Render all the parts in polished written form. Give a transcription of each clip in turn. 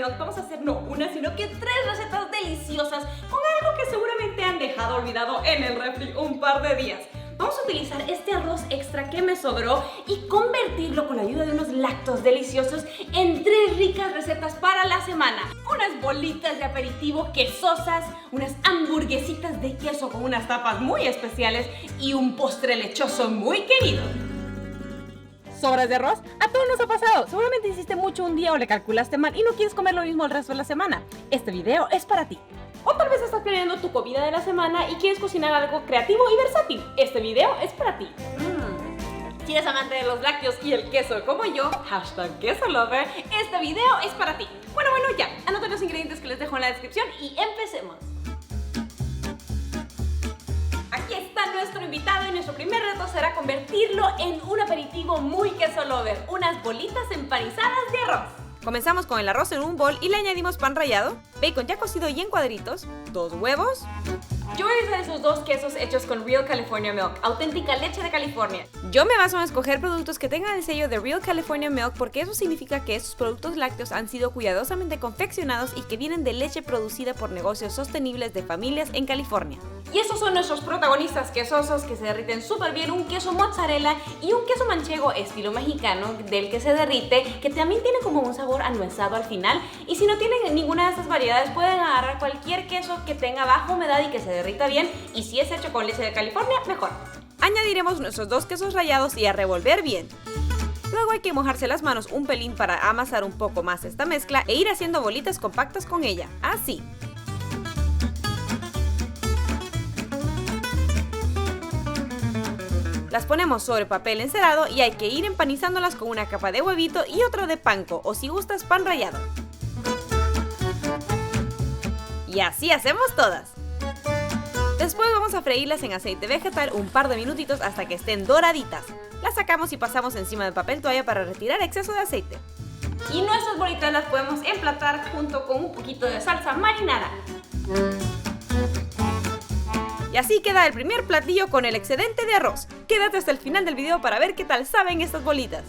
Milk vamos a hacer no una, sino que 3 recetas deliciosas con algo que seguramente han dejado olvidado en el refri un par de días. Vamos a utilizar este arroz extra que me sobró y convertirlo con la ayuda de unos lácteos deliciosos en 3 ricas recetas para la semana. Unas bolitas de aperitivo quesosas, unas hamburguesitas de queso con unas tapas muy especiales y un postre lechoso muy querido. ¿Sobras de arroz? A todos nos ha pasado. Seguramente hiciste mucho un día o le calculaste mal y no quieres comer lo mismo el resto de la semana. Este video es para ti. O tal vez estás planeando tu comida de la semana y quieres cocinar algo creativo y versátil. Este video es para ti. Si eres amante de los lácteos y el queso como yo, #quesolover, este video es para ti. Bueno, ya. Anota los ingredientes que les dejo en la descripción y empecemos. Aquí está nuestro invitado y nuestro primer reto será convertirlo en un aperitivo muy queso lover, unas bolitas empanizadas de arroz. Comenzamos con el arroz en un bol y le añadimos pan rallado, bacon ya cocido y en cuadritos, 2 huevos. Yo voy a usar esos 2 quesos hechos con Real California Milk, auténtica leche de California. Yo me baso en escoger productos que tengan el sello de Real California Milk porque eso significa que estos productos lácteos han sido cuidadosamente confeccionados y que vienen de leche producida por negocios sostenibles de familias en California. Y esos son nuestros protagonistas quesosos que se derriten súper bien, un queso mozzarella y un queso manchego estilo mexicano del que se derrite, que también tiene como un sabor anuesado al final. Y si no tienen ninguna de estas variedades pueden agarrar cualquier queso que tenga baja humedad y que se derrita bien, y si es hecho con leche de California, mejor. Añadiremos nuestros 2 quesos rallados y a revolver bien. Luego hay que mojarse las manos un pelín para amasar un poco más esta mezcla e ir haciendo bolitas compactas con ella, así. Las ponemos sobre papel encerado y hay que ir empanizándolas con una capa de huevito y otra de panko, o si gustas pan rallado. Y así hacemos todas. Después vamos a freírlas en aceite vegetal un par de minutitos hasta que estén doraditas. Las sacamos y pasamos encima del papel toalla para retirar exceso de aceite. Y nuestras bolitas las podemos emplatar junto con un poquito de salsa marinara. Y así queda el primer platillo con el excedente de arroz. Quédate hasta el final del video para ver qué tal saben estas bolitas.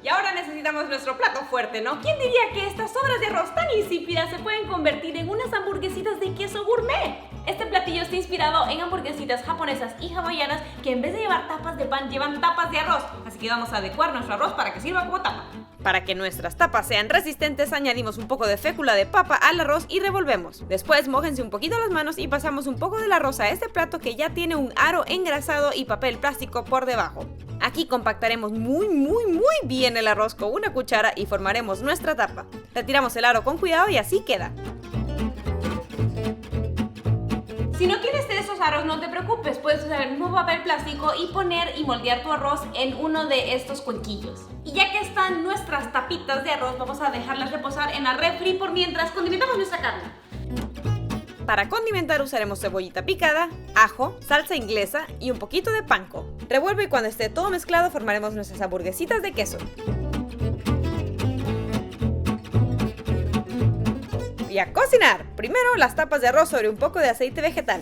Y ahora necesitamos nuestro plato fuerte, ¿no? ¿Quién diría que estas sobras de arroz tan insípidas se pueden convertir en unas hamburguesitas de queso gourmet? Este platillo está inspirado en hamburguesitas japonesas y hawaianas que en vez de llevar tapas de pan, llevan tapas de arroz. Así que vamos a adecuar nuestro arroz para que sirva como tapa. Para que nuestras tapas sean resistentes, añadimos un poco de fécula de papa al arroz y revolvemos. Después, mójense un poquito las manos y pasamos un poco del arroz a este plato que ya tiene un aro engrasado y papel plástico por debajo. Aquí compactaremos muy bien el arroz con una cuchara y formaremos nuestra tapa. Retiramos el aro con cuidado y así queda. Si no tienes de esos aros, no te preocupes, puedes usar el mismo papel plástico y poner y moldear tu arroz en uno de estos cuenquillos. Y ya que están nuestras tapitas de arroz, vamos a dejarlas reposar en la refri por mientras condimentamos nuestra carne. Para condimentar usaremos cebollita picada, ajo, salsa inglesa y un poquito de panko. Revuelve y cuando esté todo mezclado formaremos nuestras hamburguesitas de queso. Y a cocinar. Primero las tapas de arroz sobre un poco de aceite vegetal.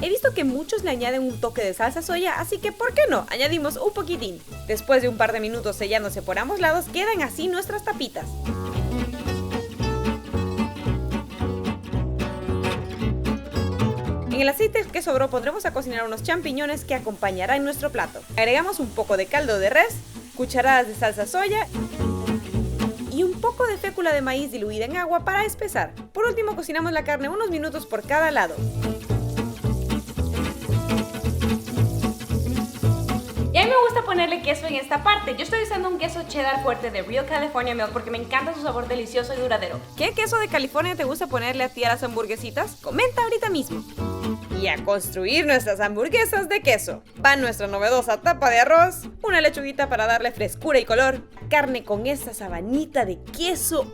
He visto que muchos le añaden un toque de salsa soya, así que ¿por qué no? Añadimos un poquitín. Después de un par de minutos sellándose por ambos lados, quedan así nuestras tapitas. En el aceite que sobró pondremos a cocinar unos champiñones que acompañarán nuestro plato. Agregamos un poco de caldo de res, cucharadas de salsa soya y un poco de fécula de maíz diluida en agua para espesar. Por último, cocinamos la carne unos minutos por cada lado. Y a mí me gusta ponerle queso en esta parte. Yo estoy usando un queso cheddar fuerte de Real California Milk porque me encanta su sabor delicioso y duradero. ¿Qué queso de California te gusta ponerle a ti a las hamburguesitas? Comenta ahorita mismo. Y a construir nuestras hamburguesas de queso. Va nuestra novedosa tapa de arroz, una lechuguita para darle frescura y color, carne con esa sabanita de queso,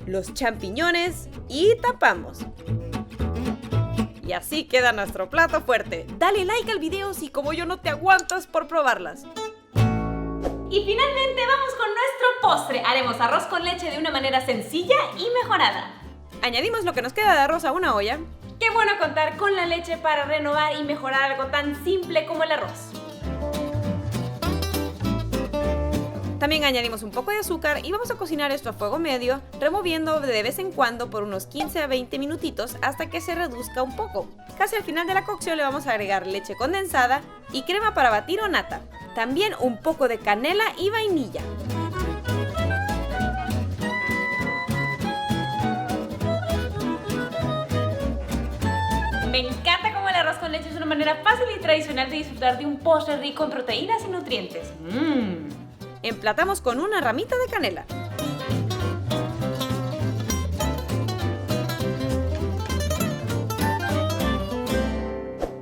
los champiñones y tapamos. Y así queda nuestro plato fuerte. Dale like al video si como yo no te aguantas por probarlas. Y finalmente vamos con nuestro postre. Haremos arroz con leche de una manera sencilla y mejorada. Añadimos lo que nos queda de arroz a una olla. Qué bueno contar con la leche para renovar y mejorar algo tan simple como el arroz. También añadimos un poco de azúcar y vamos a cocinar esto a fuego medio, removiendo de vez en cuando por unos 15 a 20 minutitos hasta que se reduzca un poco. Casi al final de la cocción le vamos a agregar leche condensada y crema para batir o nata. También un poco de canela y vainilla. Me encanta cómo el arroz con leche es una manera fácil y tradicional de disfrutar de un postre rico en proteínas y nutrientes. Emplatamos con una ramita de canela.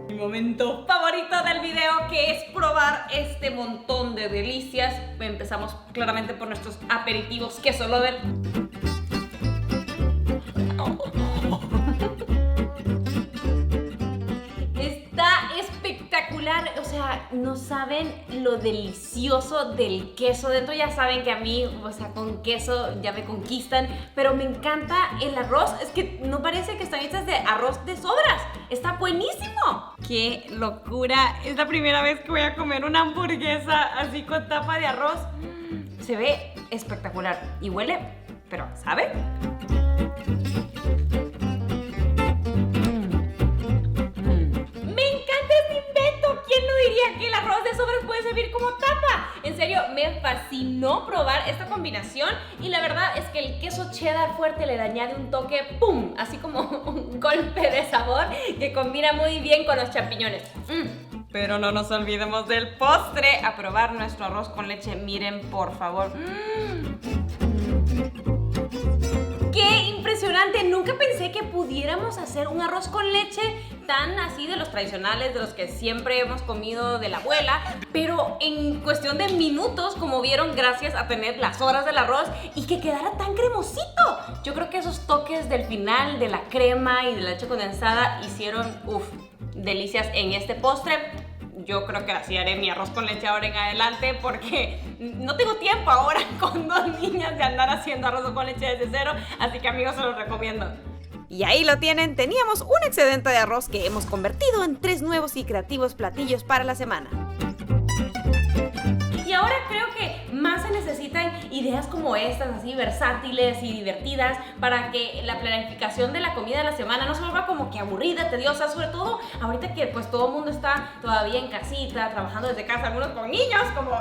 Mi momento favorito del video, que es probar este montón de delicias. Empezamos claramente por nuestros aperitivos queso lover. O sea, no saben lo delicioso del queso dentro. Ya saben que a mí, o sea, con queso ya me conquistan, pero me encanta el arroz. Es que no parece que están hechas de arroz de sobras. Está buenísimo. ¡Qué locura! Es la primera vez que voy a comer una hamburguesa así con tapa de arroz. Se ve espectacular y huele, pero ¿sabe? Que el arroz de sobras puede servir como tapa. En serio, me fascinó probar esta combinación y la verdad es que el queso cheddar fuerte le añade un toque, ¡pum!, así como un golpe de sabor que combina muy bien con los champiñones. Pero no nos olvidemos del postre. A probar nuestro arroz con leche. Miren, por favor. ¡Qué impresionante! Nunca pensé que pudiéramos hacer un arroz con leche tan así de los tradicionales, de los que siempre hemos comido de la abuela, pero en cuestión de minutos, como vieron, gracias a tener las horas del arroz y que quedara tan cremosito. Yo creo que esos toques del final de la crema y de la leche condensada hicieron, delicias en este postre. Yo creo que así haré mi arroz con leche ahora en adelante porque no tengo tiempo ahora con 2 niñas de andar haciendo arroz con leche desde cero, así que amigos, se los recomiendo. Y ahí lo tienen, teníamos un excedente de arroz que hemos convertido en 3 nuevos y creativos platillos para la semana. Y ahora creo que más se necesitan ideas como estas, así versátiles y divertidas, para que la planificación de la comida de la semana no se vuelva como que aburrida, tediosa, sobre todo ahorita que pues todo el mundo está todavía en casita, trabajando desde casa, algunos con niños, como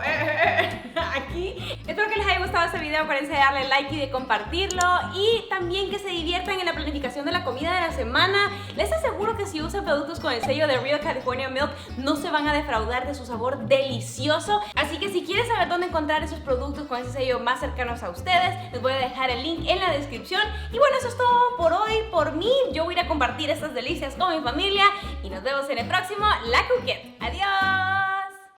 aquí. Espero que les haya gustado este video, acuérdense de darle like y de compartirlo, y también que se diviertan en la planificación de la comida de la semana. Les aseguro que si usan productos con el sello de Real California Milk, no se van a defraudar de su sabor delicioso. Así que si quieres saber dónde encontrar esos productos con ese sello más cercanos a ustedes, les voy a dejar el link en la descripción. Y bueno, eso es todo por hoy, por mí. Yo voy a ir a compartir estas delicias con mi familia y nos vemos en el próximo La Coquette. ¡Adiós!